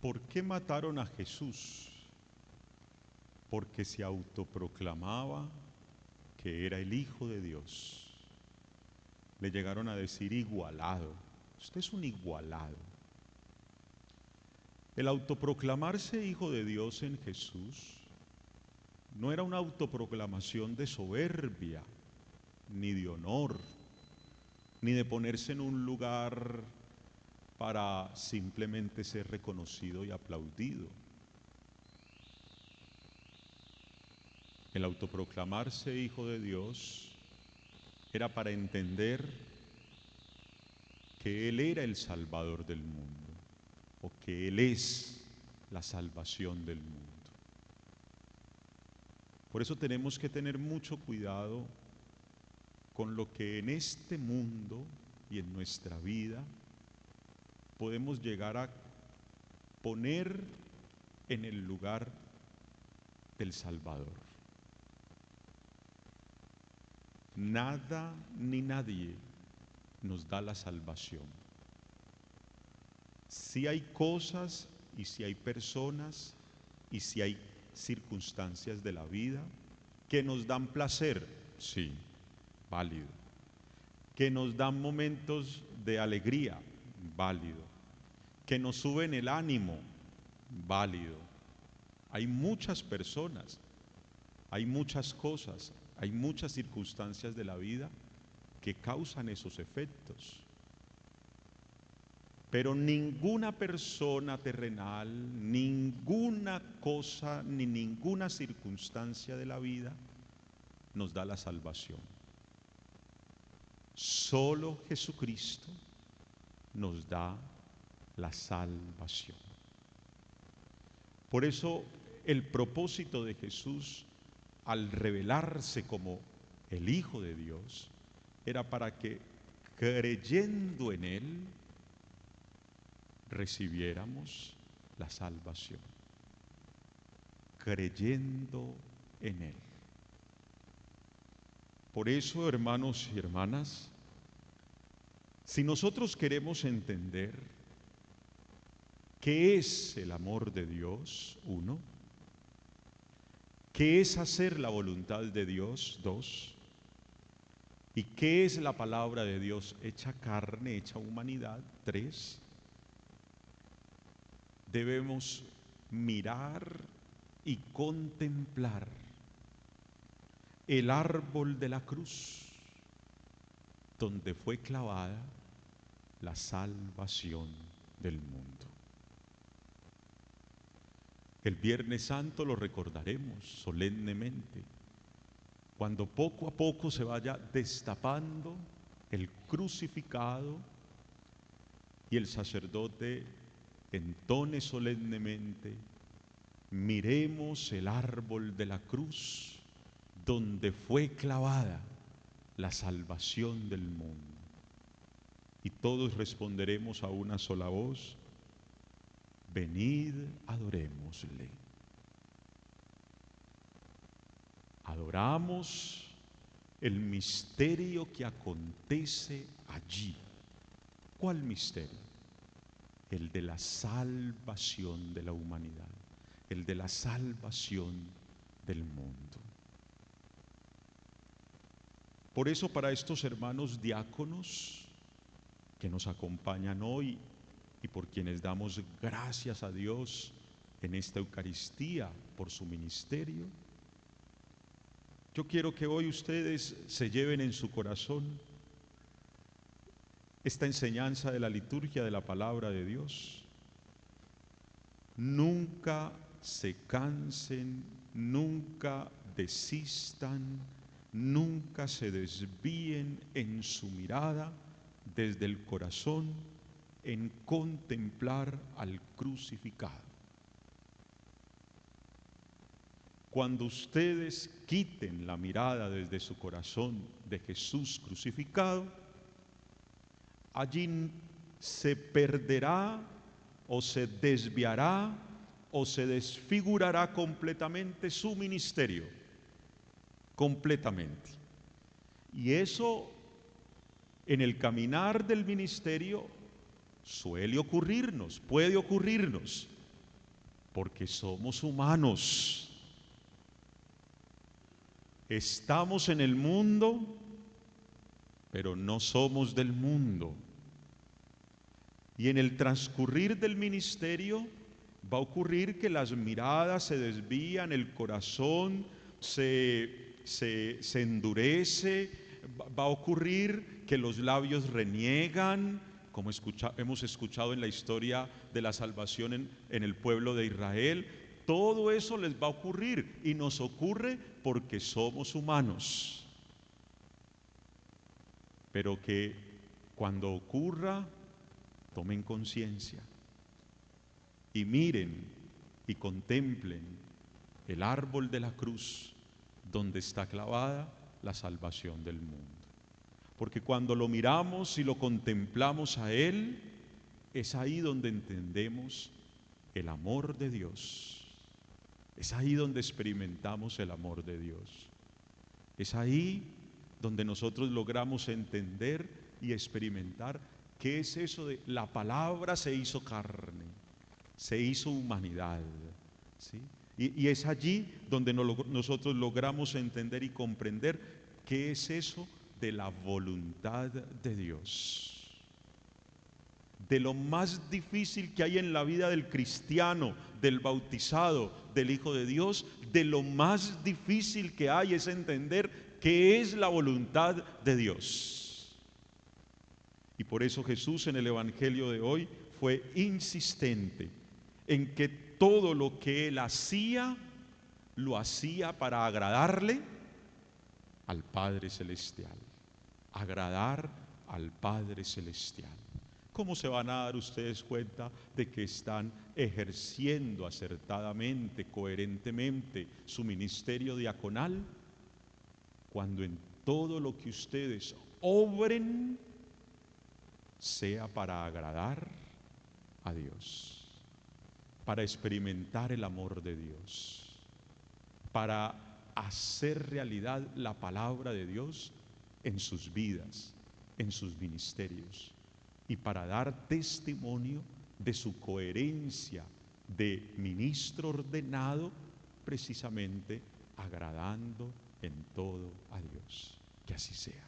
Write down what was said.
¿Por qué mataron a Jesús? Porque se autoproclamaba que era el Hijo de Dios. Le llegaron a decir igualado. Usted es un igualado. El autoproclamarse Hijo de Dios en Jesús no era una autoproclamación de soberbia, ni de honor, ni de ponerse en un lugar para simplemente ser reconocido y aplaudido. El autoproclamarse Hijo de Dios era para entender que Él era el Salvador del mundo, o que Él es la salvación del mundo. Por eso tenemos que tener mucho cuidado con lo que en este mundo y en nuestra vida podemos llegar a poner en el lugar del Salvador. Nada ni nadie nos da la salvación. Si hay cosas y si hay personas y si hay circunstancias de la vida que nos dan placer, sí, válido. Que nos dan momentos de alegría, válido. Que nos suben el ánimo, válido. Hay muchas personas, hay muchas cosas, hay muchas circunstancias de la vida que causan esos efectos. Pero ninguna persona terrenal, ninguna cosa, ni ninguna circunstancia de la vida nos da la salvación. Solo Jesucristo nos da la salvación. Por eso el propósito de Jesús al revelarse como el Hijo de Dios era para que creyendo en Él recibiéramos la salvación. Creyendo en Él. Por eso, hermanos y hermanas, si nosotros queremos entender qué es el amor de Dios, uno, qué es hacer la voluntad de Dios, dos, y qué es la palabra de Dios hecha carne, hecha humanidad, tres, debemos mirar y contemplar el árbol de la cruz donde fue clavada la salvación del mundo. El Viernes Santo lo recordaremos solemnemente, cuando poco a poco se vaya destapando el crucificado y el sacerdote entone solemnemente: miremos el árbol de la cruz donde fue clavada la salvación del mundo. Y todos responderemos a una sola voz: venid, adorémosle. Adoramos el misterio que acontece allí. ¿Cuál misterio? El de la salvación de la humanidad, el de la salvación del mundo. Por eso, para estos hermanos diáconos que nos acompañan hoy y por quienes damos gracias a Dios en esta Eucaristía por su ministerio, yo quiero que hoy ustedes se lleven en su corazón esta enseñanza de la liturgia de la palabra de Dios. Nunca se cansen, nunca desistan, nunca se desvíen en su mirada desde el corazón en contemplar al crucificado. Cuando ustedes quiten la mirada desde su corazón de Jesús crucificado, allí se perderá o se desviará o se desfigurará completamente su ministerio, completamente. Y eso en el caminar del ministerio suele ocurrirnos, puede ocurrirnos, Porque somos humanos. Estamos en el mundo, pero no somos del mundo. Y en el transcurrir del ministerio va a ocurrir que las miradas se desvían, el corazón se endurece, va a ocurrir que los labios reniegan, como hemos escuchado en la historia de la salvación en el pueblo de Israel. Todo eso les va a ocurrir y nos ocurre porque somos humanos. Pero que cuando ocurra, tomen conciencia y miren y contemplen el árbol de la cruz donde está clavada la salvación del mundo. Porque cuando lo miramos y lo contemplamos a Él, es ahí donde entendemos el amor de Dios. Es ahí donde experimentamos el amor de Dios. Es ahí donde nosotros logramos entender y experimentar qué es eso de la palabra se hizo carne, se hizo humanidad, ¿sí? Y es allí donde nosotros logramos entender y comprender qué es eso de la voluntad de Dios. De lo más difícil que hay en la vida del cristiano, del bautizado, del Hijo de Dios, de lo más difícil que hay es entender qué es la voluntad de Dios. Y por eso Jesús en el Evangelio de hoy fue insistente en que todo lo que Él hacía, lo hacía para agradarle al Padre Celestial. Agradar al Padre Celestial. ¿Cómo se van a dar ustedes cuenta de que están ejerciendo acertadamente, coherentemente su ministerio diaconal? Cuando en todo lo que ustedes obren sea para agradar a Dios, para experimentar el amor de Dios, para hacer realidad la palabra de Dios en sus vidas, en sus ministerios, y para dar testimonio de su coherencia de ministro ordenado, precisamente agradando en todo a Dios. Que así sea.